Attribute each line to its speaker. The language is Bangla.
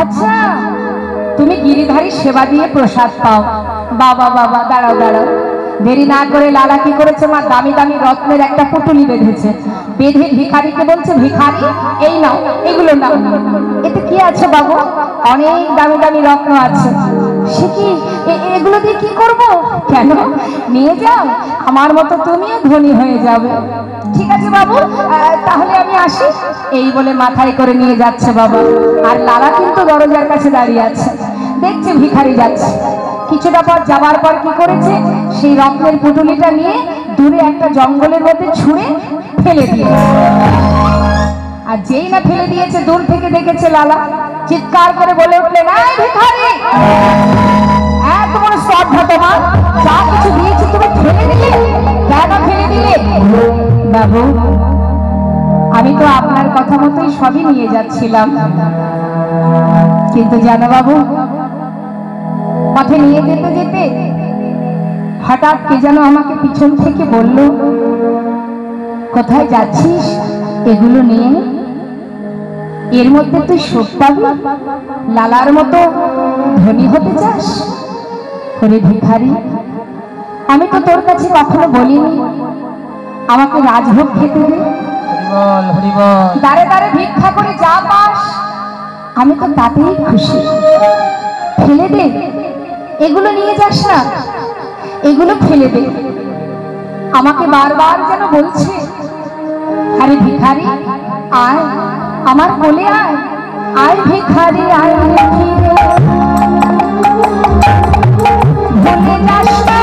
Speaker 1: अच्छा তুমি गिरिधारी सेवा दिए प्रसाद पाओ बाबा बाबा दाঁড়াও दाঁড়াও देरी ना करे लाला की करेছে মা দামি দামি রত্নের একটা পুটুলি বেঁধেছে বেঁধে ভিখারিকে বলছে ভিখারি এই নাও এগুলো নাও এতে কি আছে বাবু অনেক দামি দামি রত্ন আছে সে কি এগুলো দিয়ে কি করব কেন নিয়ে যাও আমার মতো তুমিও ধনী হয়ে যাবে ঠিক আছে বাবু তাহলে আমি আসি এই বলে মাথায় করে নিয়ে যাচ্ছে বাবা আর লালা কিন্তু দরজার কাছে দাঁড়িয়ে আছে দেখছে ভিখারি যাচ্ছে কিছুটা পর যাবার পর কি করেছে সেই রত্নের পুটুলিটা নিয়ে দূরে একটা জঙ্গলের মধ্যে ছুঁড়ে ফেলে দিয়েছে আর যেই না ফেলে দিয়েছে দূর থেকে দেখেছে লালা চিৎকার করে বলে উঠলেন এই ভিখারি এত বড় শ্রদ্ধা তোমার যা কিছু দিয়েছি তুমি ফেলে দিলে কেন ফেলে দিলে বাবু আমি তো আপনার কথা মতোই সবই নিয়ে যাচ্ছিলাম কিন্তু জানো বাবু পথে নিয়ে যেতে যেতে হঠাৎ কে যেন আমাকে পিছন থেকে বলল কোথায় যাচ্ছিস এগুলো নিয়ে এর মধ্যে তুই সুখ পাবি লালার মতো ধনী হতে চাস ওরে ভিখারি আমি তো তোর কাছে কখনো বলিনি আমাকে রাজভোগ খেতে দে দাঁড়ে দাঁড়ে ভিক্ষা করে যা পাস আমি তো তাতেই খুশি ফেলে দে এগুলো নিয়ে যাস না এগুলো ফেলে দে আমাকে বারবার যেন বলছে আরে ভিখারি আয় আমার কোলে আয় আয় ভিখারি আয় ভুলে যাস না